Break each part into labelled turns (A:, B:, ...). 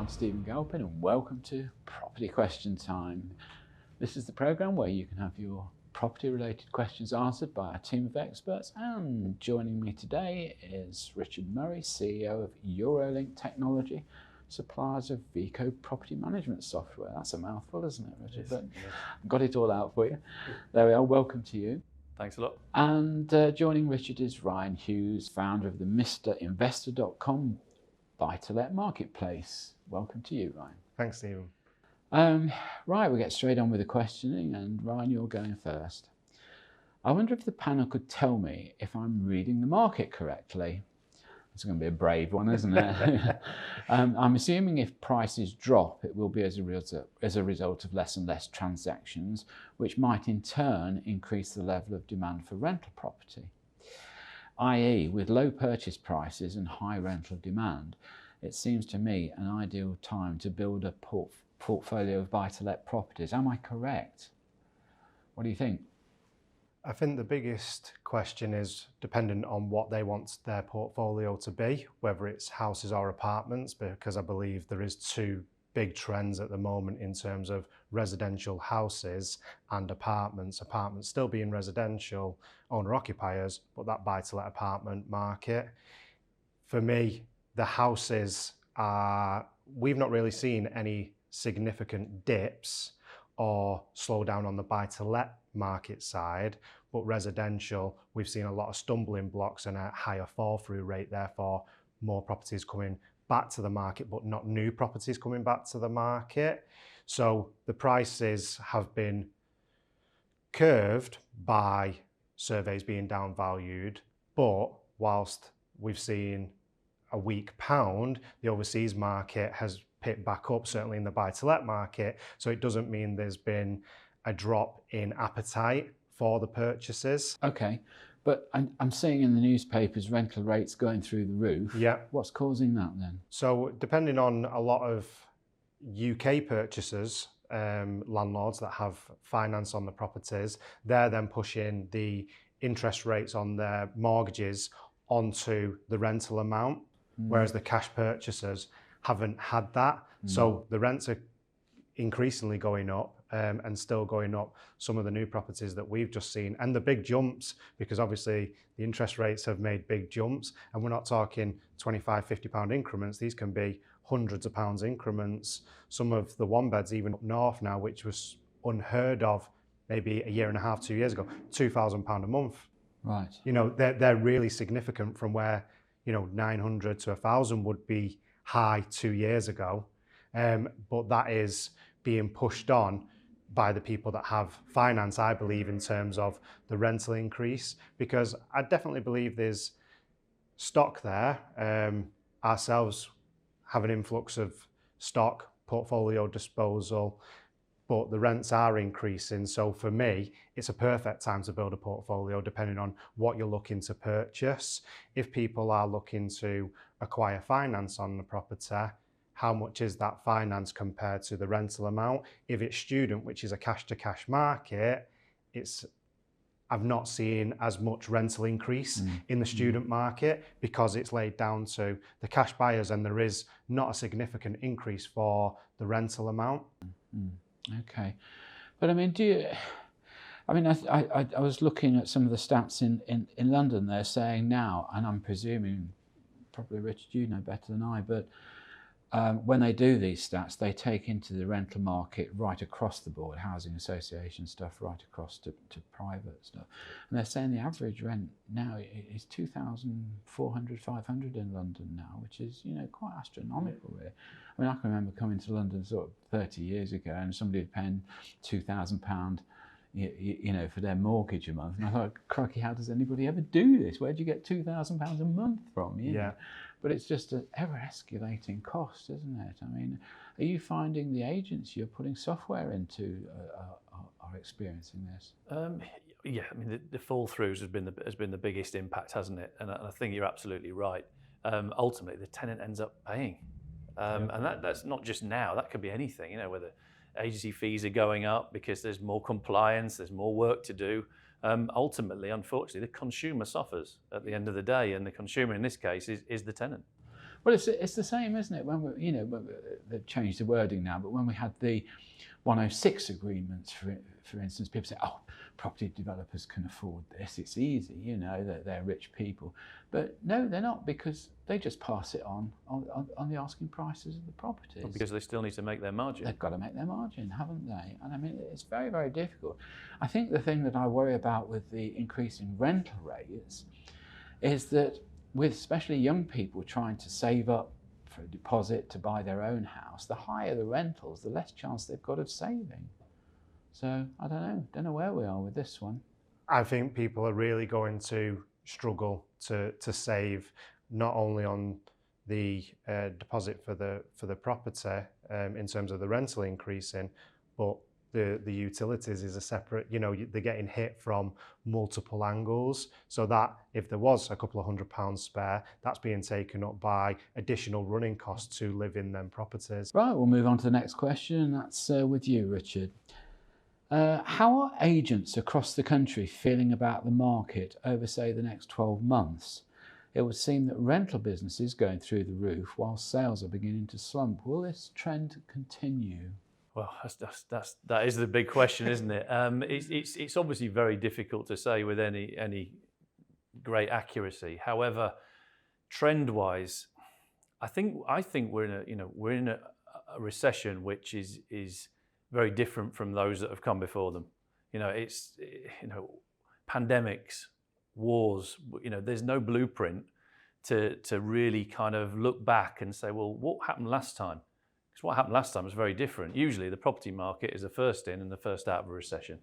A: I'm Stephen Galpin and welcome to Property Question Time. This is the programme where you can have your property related questions answered by a team of experts, and joining me today is Richard Murray, CEO of Eurolink Technology, suppliers of Vico property management software. That's a mouthful, isn't it, Richard? But I've got it all out for you. There we are, welcome to you.
B: Thanks a lot.
A: And joining Richard is Ryan Hughes, founder of the Investa.com buy-to-let marketplace. Welcome to you, Ryan.
C: Thanks, Stephen.
A: Right, we'll get straight on with the questioning, and Ryan, you're going first. I wonder if the panel could tell me if I'm reading the market correctly. It's going to be a brave one, isn't it? I'm assuming if prices drop, it will be as a result of less and less transactions, which might in turn increase the level of demand for rental property. i.e., with low purchase prices and high rental demand, it seems to me an ideal time to build a portfolio of buy-to-let properties. Am I correct? What do you think?
C: I think the biggest question is dependent on what they want their portfolio to be, whether it's houses or apartments, because I believe there is two big trends at the moment in terms of residential houses and apartments. Apartments still being residential owner-occupiers, but that buy-to-let apartment market. For me, the houses we've not really seen any significant dips or slowdown on the buy-to-let market side, but residential, we've seen a lot of stumbling blocks and a higher fall-through rate, therefore more properties coming back to the market, but not new properties coming back to the market. So the prices have been curved by surveys being downvalued, but whilst we've seen a weak pound, the overseas market has picked back up, certainly in the buy-to-let market. So it doesn't mean there's been a drop in appetite for the purchases.
A: Okay, but I'm seeing in the newspapers rental rates going through the roof.
C: Yeah.
A: What's causing that then?
C: So depending on a lot of UK purchasers, landlords that have finance on the properties, they're then pushing the interest rates on their mortgages onto the rental amount, whereas the cash purchasers haven't had that. So the rents are increasingly going up and still going up. Some of the new properties that we've just seen, and the big jumps, because obviously the interest rates have made big jumps, and we're not talking 25, 50 pound increments. These can be hundreds of pounds increments. Some of the one beds even up north now, which was unheard of maybe a year and a half, 2 years ago, £2,000 a month.
A: Right.
C: You know, they're really significant from where, 900 to 1,000 would be high 2 years ago. But that is being pushed on by the people that have finance, I believe, in terms of the rental increase, because I definitely believe there's stock there. Ourselves have an influx of stock, portfolio disposal, but the rents are increasing. So for me, it's a perfect time to build a portfolio depending on what you're looking to purchase. If people are looking to acquire finance on the property, how much is that finance compared to the rental amount? If it's student, which is a cash to cash market, I've not seen as much rental increase in the student market because it's laid down to the cash buyers, and there is not a significant increase for the rental amount.
A: Okay, but I mean, I was looking at some of the stats in London. They're saying now, and I'm presuming, probably Richard, you know better than I, but when they do these stats, they take into the rental market right across the board, housing association stuff, right across to private stuff. And they're saying the average rent now is 2,400, 500 in London now, which is, quite astronomical really. I mean, I can remember coming to London sort of 30 years ago and somebody paying £2,000 for their mortgage a month. And I thought, crikey, how does anybody ever do this? Where do you get £2,000 a month from? Yeah. But it's just an ever-escalating cost, isn't it? I mean, are you finding the agents you're putting software into are experiencing this?
B: Yeah, I mean, the fall-throughs has been the biggest impact, hasn't it? And I think you're absolutely right. Ultimately, the tenant ends up paying. And that's not just now, that could be anything, whether agency fees are going up because there's more compliance, there's more work to do. Ultimately, unfortunately, the consumer suffers at the end of the day, and the consumer in this case is the tenant.
A: Well, it's the same, isn't it? When they've changed the wording now, but when we had the 106 agreements, for instance, people say, "Oh, property developers can afford this. It's easy, they're rich people." But no, they're not, because they just pass it on the asking prices of the properties.
B: Well, because they still need to make their margin.
A: They've got to make their margin, haven't they? And I mean, it's very, very difficult. I think the thing that I worry about with the increase in rental rates is that, with especially young people trying to save up for a deposit to buy their own house, the higher the rentals, the less chance they've got of saving. So I don't know where we are with this one.
C: I think people are really going to struggle to save, not only on the deposit for the property in terms of the rental increasing, but the utilities is a separate, they're getting hit from multiple angles. So that if there was a couple of £100 spare, that's being taken up by additional running costs to live in them properties.
A: Right, we'll move on to the next question. That's with you, Richard. How are agents across the country feeling about the market over, say, the next 12 months? It would seem that rental business is going through the roof while sales are beginning to slump. Will this trend continue?
B: Well, that is the big question, isn't it? It's obviously very difficult to say with any great accuracy. However, trend-wise, I think we're in a recession which is very different from those that have come before them. It's pandemics, wars. There's no blueprint to really kind of look back and say, well, what happened last time? Because what happened last time was very different. Usually, the property market is the first in and the first out of a recession.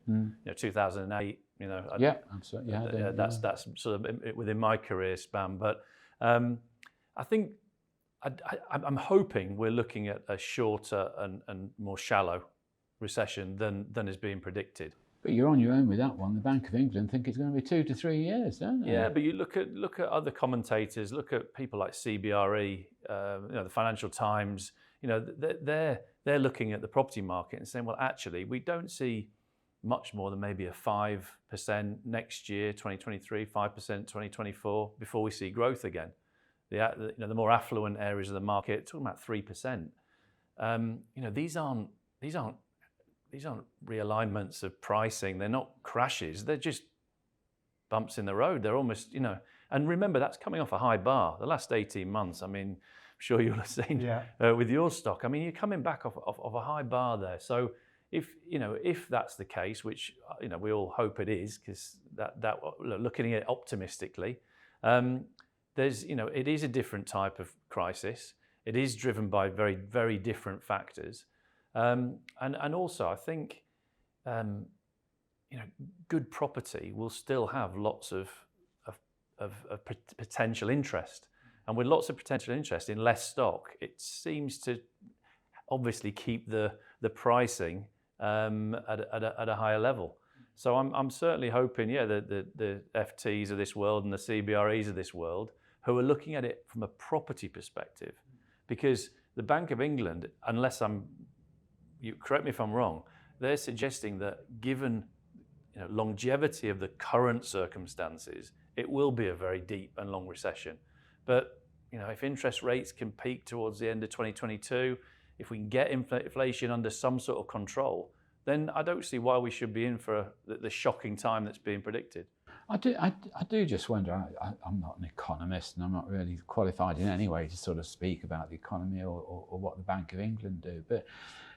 B: 2008.
A: Yeah, absolutely. Yeah,
B: that's sort of within my career span. But I think I'm hoping we're looking at a shorter and more shallow recession than is being predicted.
A: But you're on your own with that one. The Bank of England think it's going to be 2 to 3 years, don't they?
B: Yeah, but you look at other commentators, look at people like CBRE, the Financial Times. They're looking at the property market and saying, well, actually, we don't see much more than maybe a 5% next year, 2023, 5% 2024, before we see growth again. The more affluent areas of the market, talking about 3%. These aren't realignments of pricing. They're not crashes. They're just bumps in the road. They're almost, and remember, that's coming off a high bar. The last 18 months, I mean, I'm sure you'll have seen with your stock. I mean, you're coming back off a high bar there. So if that's the case, which, we all hope it is, because that looking at it optimistically, it is a different type of crisis. It is driven by very, very different factors. And also, I think, good property will still have lots of potential interest, and with lots of potential interest in less stock, it seems to obviously keep the pricing at a higher level. So I'm certainly hoping, the FTs of this world and the CBREs of this world, who are looking at it from a property perspective, because the Bank of England, you correct me if I'm wrong, they're suggesting that given longevity of the current circumstances, it will be a very deep and long recession. But if interest rates can peak towards the end of 2022, if we can get inflation under some sort of control, then I don't see why we should be in for the shocking time that's being predicted.
A: I do just wonder, I'm not an economist and I'm not really qualified in any way to sort of speak about the economy or what the Bank of England do, but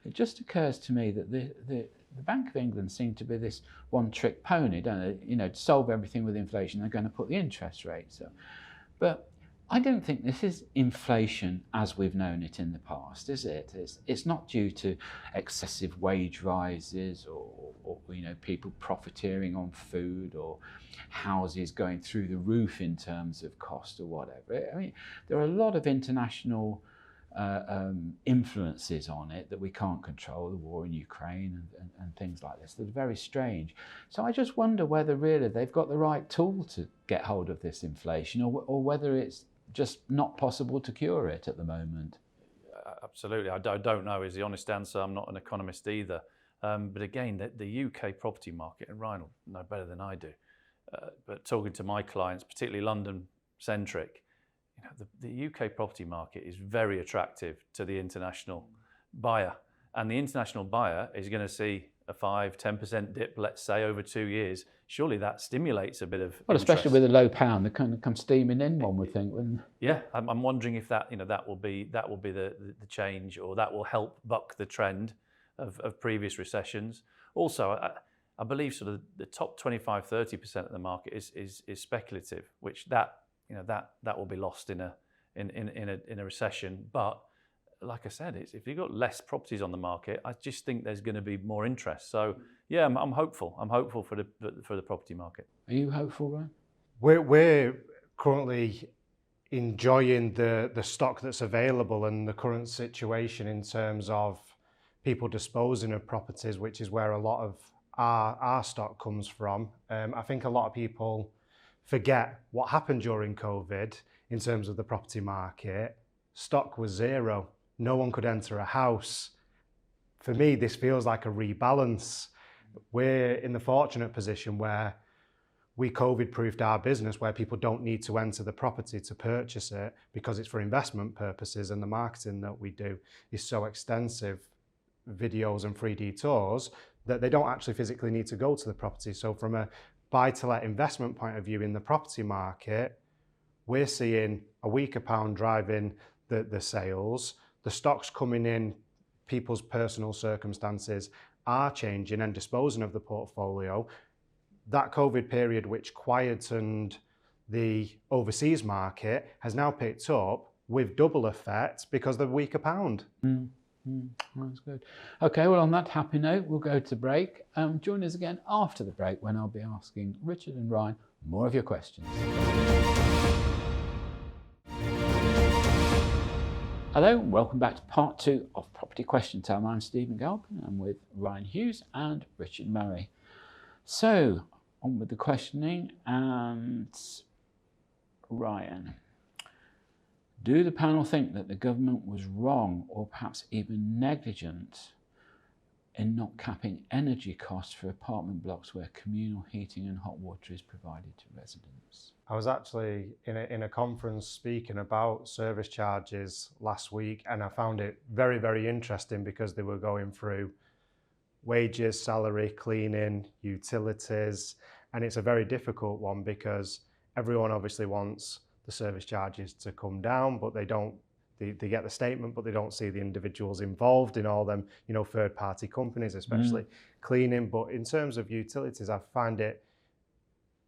A: it just occurs to me that the Bank of England seem to be this one-trick pony, don't they? To solve everything with inflation, they're going to put the interest rates up. But I don't think this is inflation as we've known it in the past, is it? It's not due to excessive wage rises or people profiteering on food or houses going through the roof in terms of cost or whatever. I mean, there are a lot of international influences on it that we can't control, the war in Ukraine and things like this, that are very strange. So I just wonder whether really they've got the right tool to get hold of this inflation, or whether it's just not possible to cure it at the moment.
B: Absolutely, I don't know is the honest answer. I'm not an economist either. But again, the UK property market, and Ryan will know better than I do, but talking to my clients, particularly London-centric, the UK property market is very attractive to the international buyer, and the international buyer is going to see a 5-10% dip, let's say, over 2 years. Surely that stimulates a bit of
A: Well,
B: interest.
A: especially with a low pound, they kind of come steaming in, one would think.
B: Yeah, I'm wondering if that that will be the change, or that will help buck the trend of previous recessions. Also, I believe sort of the top 25-30% of the market is speculative, which that will be lost in a recession. But like I said, if you've got less properties on the market, I just think there's going to be more interest. So yeah, I'm hopeful. I'm hopeful for the property market.
A: Are you hopeful, Ryan?
C: We're currently enjoying the stock that's available and the current situation in terms of people disposing of properties, which is where a lot of our stock comes from. I think a lot of people forget what happened during COVID in terms of the property market. Stock was zero. No one could enter a house. For me, this feels like a rebalance. We're in the fortunate position where we COVID-proofed our business, where people don't need to enter the property to purchase it because it's for investment purposes, and the marketing that we do is so extensive, videos and 3D tours, that they don't actually physically need to go to the property. So from a buy-to-let investment point of view in the property market, we're seeing a weaker pound driving the sales. The stock's coming in, people's personal circumstances are changing and disposing of the portfolio. That COVID period, which quietened the overseas market, has now picked up with double effect because of the weaker pound.
A: That's good. Okay, well, on that happy note, we'll go to break. Join us again after the break when I'll be asking Richard and Ryan more of your questions. Hello, and welcome back to part 2 of Property Question Time. I'm Stephen Galpin. I'm with Ryan Hughes and Richard Murray. So, on with the questioning, and Ryan, do the panel think that the government was wrong or perhaps even negligent in not capping energy costs for apartment blocks where communal heating and hot water is provided to residents?
C: I was actually in a conference speaking about service charges last week, and I found it very, very interesting because they were going through wages, salary, cleaning, utilities, and it's a very difficult one because everyone obviously wants the service charges to come down, but they don't. They get the statement, but they don't see the individuals involved in all them, third-party companies, especially cleaning. But in terms of utilities, I find it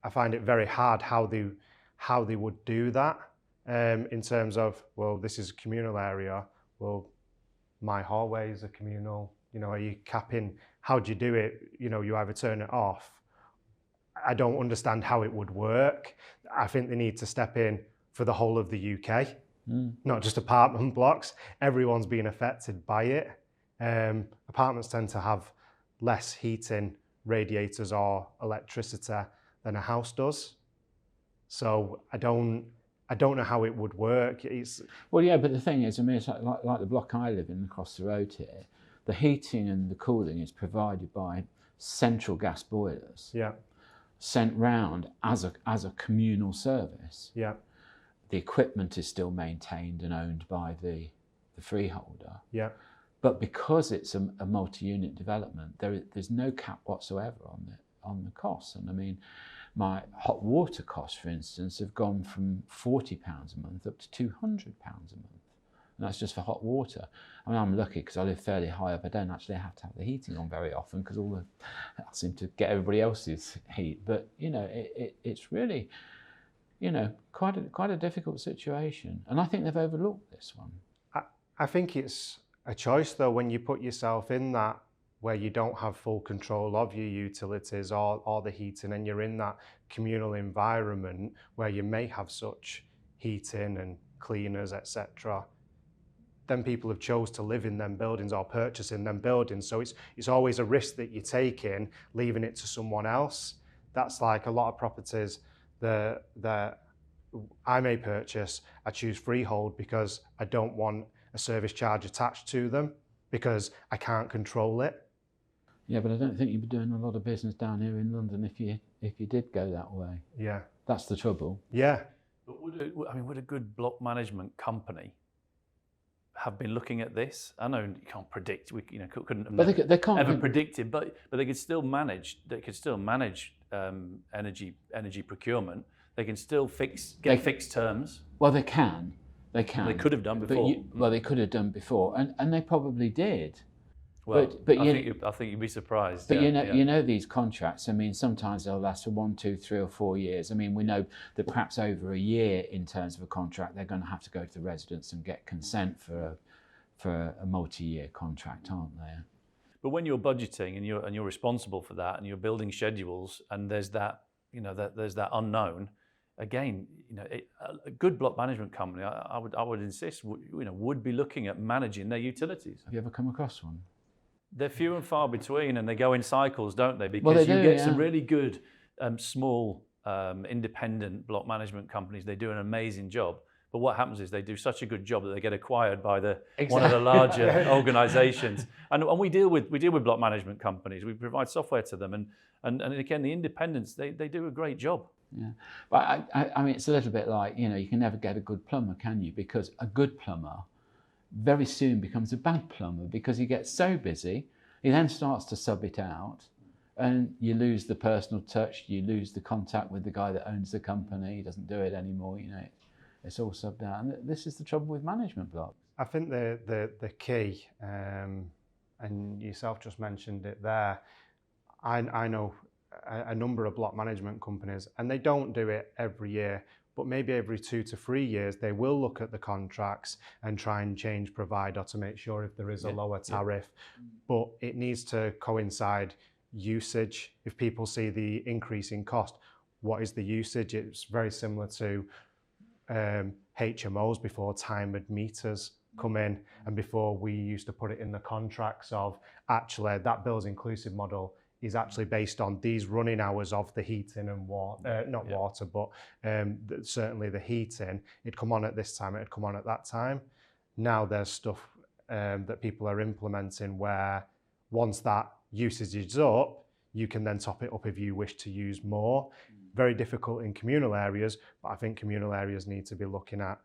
C: very hard how they would do that in terms of, well, this is a communal area. Well, my hallway is a communal. Are you capping? How do you do it? You either turn it off. I don't understand how it would work. I think they need to step in for the whole of the UK. Not just apartment blocks. Everyone's being affected by it. Apartments tend to have less heating, radiators or electricity than a house does. So I don't know how it would work.
A: Well, yeah, but the thing is, it's like the block I live in across the road here. The heating and the cooling is provided by central gas boilers.
C: Yeah.
A: Sent round as a communal service.
C: Yeah.
A: The equipment is still maintained and owned by the freeholder.
C: Yeah.
A: But because it's a multi-unit development, there's no cap whatsoever on the costs. And I mean, my hot water costs, for instance, have gone from £40 a month up to £200 a month. And that's just for hot water. I mean, I'm lucky because I live fairly high up. I don't actually have to have the heating on very often because I seem to get everybody else's heat. But, it's really, quite a difficult situation. And I think they've overlooked this one.
C: I think it's a choice, though, when you put yourself in that where you don't have full control of your utilities or the heating, and you're in that communal environment where you may have such heating and cleaners, etc. Then people have chose to live in them buildings or purchase in them buildings. So it's always a risk that you're taking, leaving it to someone else. That's like a lot of properties that I may purchase. I choose freehold because I don't want a service charge attached to them because I can't control it.
A: Yeah, but I don't think you'd be doing a lot of business down here in London if you did go that way.
C: Yeah.
A: That's the trouble.
C: Yeah.
B: But would a good block management company have been looking at this? I know you can't predict. We couldn't have
A: they can't
B: ever predicted, but they could still manage. They could still manage energy procurement. They can still get fixed terms.
A: Well, they can. They
B: could have done before.
A: They could have done before, and they probably did.
B: Well, I think you'd be surprised.
A: But you know these contracts. I mean, sometimes they'll last for 1, 2, 3, or 4 years. I mean, we know that perhaps over a year, in terms of a contract, they're going to have to go to the residents and get consent for a multi-year contract, aren't they?
B: But when you're budgeting and you're responsible for that, and you're building schedules, and there's that unknown. Again, a good block management company, I would insist, would be looking at managing their utilities.
A: Have you ever come across one?
B: They're few and far between, and they go in cycles, don't they? Because you get some really good, small, independent block management companies. They do an amazing job. But what happens is they do such a good job that they get acquired by one of the larger organisations. And we deal with block management companies. We provide software to them, and again, the independents, they do a great job.
A: Yeah, but I mean, it's a little bit like, you can never get a good plumber, can you? Because a good plumber very soon becomes a bad plumber because he gets so busy, he then starts to sub it out, and you lose the personal touch, you lose the contact with the guy that owns the company, he doesn't do it anymore, it's all subbed out. And this is the trouble with management blocks.
C: I think the key, and yourself just mentioned it there, I know a number of block management companies, and they don't do it every year, but maybe every 2 to 3 years, they will look at the contracts and try and change provider to make sure if there is a lower tariff. But it needs to coincide usage. If people see the increase in cost, what is the usage? It's very similar to HMOs before timed meters come in, and before we used to put it in the contracts of actually that bills inclusive model is actually based on these running hours of the heating and water, water, but certainly the heating. It'd come on at this time, it'd come on at that time. Now there's stuff that people are implementing where once that usage is up, you can then top it up if you wish to use more. Very difficult in communal areas, but I think communal areas need to be looking at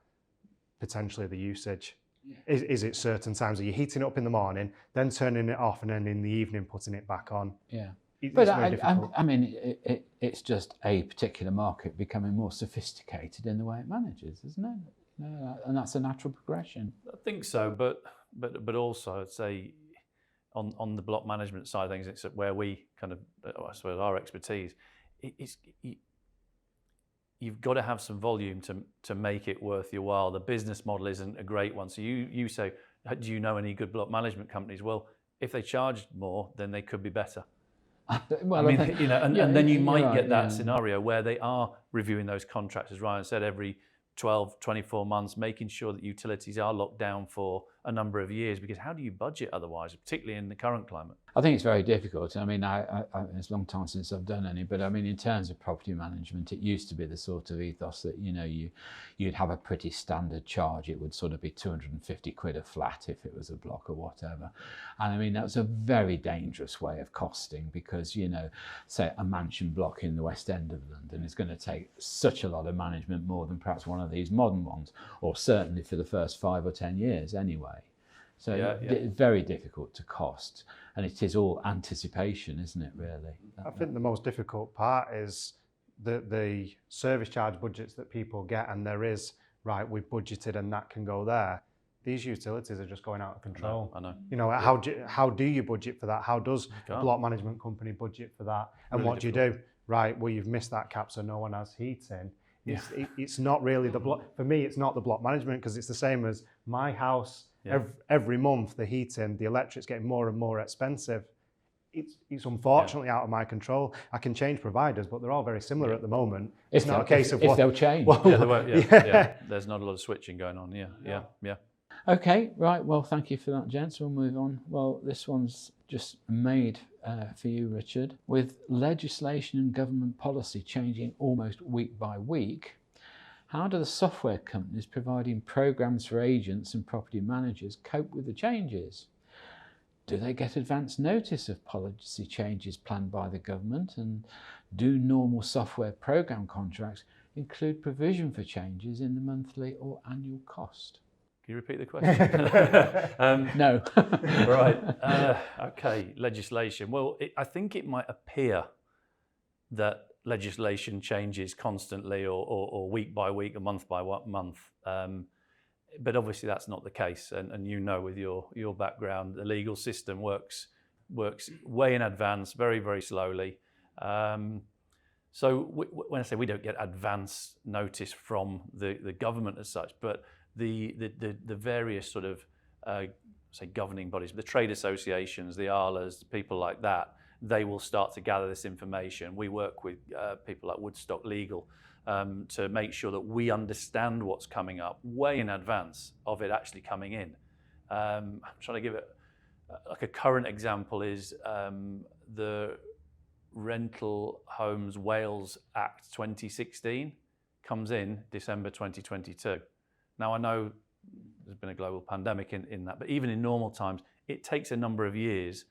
C: potentially the usage. Yeah. Is it certain times? Are you heating it up in the morning, then turning it off, and then in the evening putting it back on?
A: Yeah.
C: But
A: I mean, it's just a particular market becoming more sophisticated in the way it manages, isn't it? And that's a natural progression.
B: I think so, but also I'd say on the block management side of things, it's where we kind of, I suppose, our expertise. You've got to have some volume to make it worth your while. The business model isn't a great one. So you say, do you know any good block management companies? Well, if they charged more, then they could be better.
A: Well,
B: I mean, and then you might get that scenario where they are reviewing those contracts, as Ryan said, every 12, 24 months, making sure that utilities are locked down for a number of years, because how do you budget otherwise, particularly in the current climate?
A: I think it's very difficult. I mean, it's a long time since I've done any, but I mean, in terms of property management, it used to be the sort of ethos that, you'd have a pretty standard charge. It would sort of be 250 quid a flat if it was a block or whatever. And I mean, that was a very dangerous way of costing because, say a mansion block in the West End of London is going to take such a lot of management, more than perhaps one of these modern ones, or certainly for the first 5 or 10 years anyway. So it's very difficult to cost, and it is all anticipation, isn't it, really?
C: I think the most difficult part is the service charge budgets that people get, and there is, right, we've budgeted and that can go there. These utilities are just going out of control.
B: I know.
C: How do you budget for that? How does a block management company budget for that? And really what difficult. Do you do? Right, well, you've missed that cap, so no one has heating. It's not really the block. For me, it's not the block management, because it's the same as my house. Every month, the heating, the electric's getting more and more expensive. It's unfortunately out of my control. I can change providers, but they're all very similar at the moment. It's not a case of
A: if they'll change.
B: Well, there's not a lot of switching going on. Yeah.
A: Okay, right. Well, thank you for that, gents. We'll move on. Well, this one's just made for you, Richard. With legislation and government policy changing almost week by week, how do the software companies providing programs for agents and property managers cope with the changes? Do they get advance notice of policy changes planned by the government? And do normal software program contracts include provision for changes in the monthly or annual cost?
B: Can you repeat the question?
A: No.
B: Right. Okay. Legislation. Well, I think it might appear that legislation changes constantly or week by week or month by month. But obviously that's not the case. And you know, with your background, the legal system works way in advance, very, very slowly. So when I say we don't get advance notice from the government as such, but the various sort of say governing bodies, the trade associations, the ALAs, people like that, they will start to gather this information. We work with people like Woodstock Legal to make sure that we understand what's coming up way in advance of it actually coming in. I'm trying to give it like a current example is the Rental Homes Wales Act 2016 comes in December 2022. Now I know there's been a global pandemic in that, but even in normal times, it takes a number of years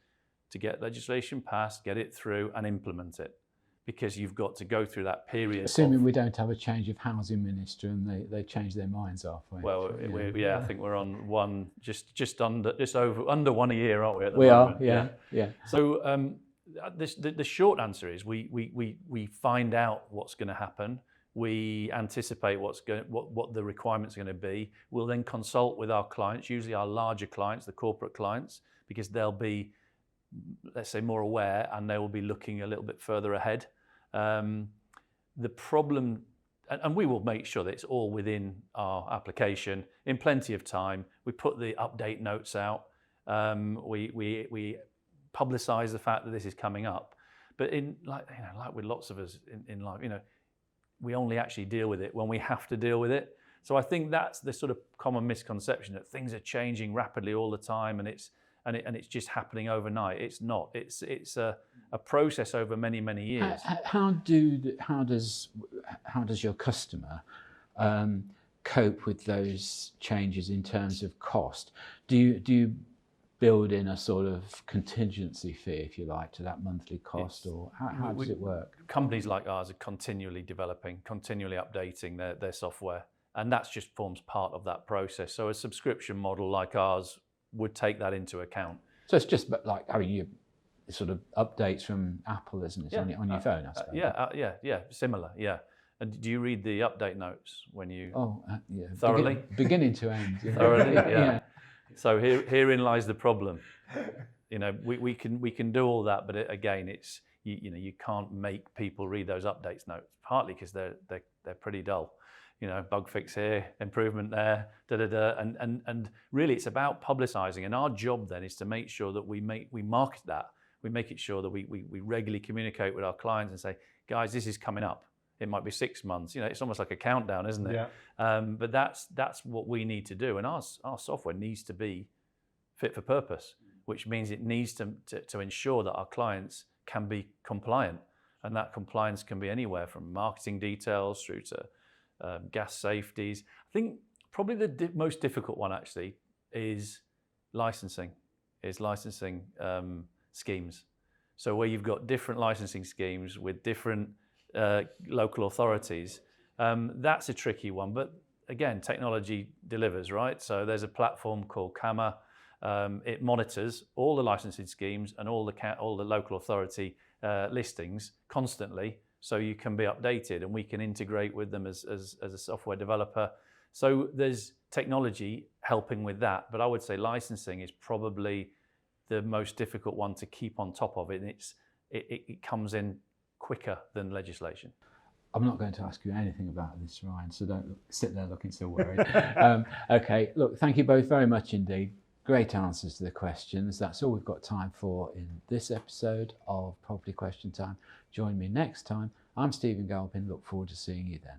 B: to get legislation passed, get it through and implement it, because you've got to go through that period.
A: Assuming we don't have a change of housing minister and they change their minds halfway.
B: Well, yeah, I think we're on one, just under one a year, aren't we? At the
A: we
B: moment?
A: are, yeah.
B: So the short answer is we find out what's going to happen. We anticipate what the requirements are going to be. We'll then consult with our clients, usually our larger clients, the corporate clients, because they'll be, let's say, more aware and they will be looking a little bit further ahead. The problem, and we will make sure that it's all within our application in plenty of time. We put the update notes out. We publicise the fact that this is coming up. But like with lots of us in life, we only actually deal with it when we have to deal with it. So I think that's the sort of common misconception, that things are changing rapidly all the time and it's just happening overnight. It's not. It's a process over many, many years.
A: How does your customer cope with those changes in terms of cost? Do you build in a sort of contingency fee, if you like, to that monthly cost, or how does it work?
B: Companies like ours are continually developing, continually updating their software, and that just forms part of that process. So a subscription model like ours would take that into account.
A: So it's just like having sort of updates from Apple, isn't it, on your phone, I suppose?
B: Yeah, similar, yeah. And do you read the update notes when you...
A: Yeah.
B: Thoroughly?
A: Beginning to end.
B: Thoroughly, yeah. So herein lies the problem. We can do all that, but again, it's you can't make people read those updates notes. Partly because they're pretty dull. Bug fix here, improvement there, and really it's about publicising. And our job then is to make sure that we market that. We make it sure that we regularly communicate with our clients and say, guys, this is coming up. It might be 6 months. It's almost like a countdown, isn't it? Yeah. But that's what we need to do. And our software needs to be fit for purpose, which means it needs to ensure that our clients can be compliant. And that compliance can be anywhere from marketing details through to gas safeties. I think probably the most difficult one actually is licensing schemes. So where you've got different licensing schemes with different local authorities, that's a tricky one. But again, technology delivers, right? So there's a platform called Kama. It monitors all the licensing schemes and all the local authority listings constantly, so you can be updated and we can integrate with them as a software developer. So there's technology helping with that, but I would say licensing is probably the most difficult one to keep on top of it, and it comes in quicker than legislation.
A: I'm not going to ask you anything about this, Ryan, so don't sit there looking so worried. Okay, look, thank you both very much indeed. Great answers to the questions. That's all we've got time for in this episode of Property Question Time. Join me next time. I'm Stephen Galpin. Look forward to seeing you then.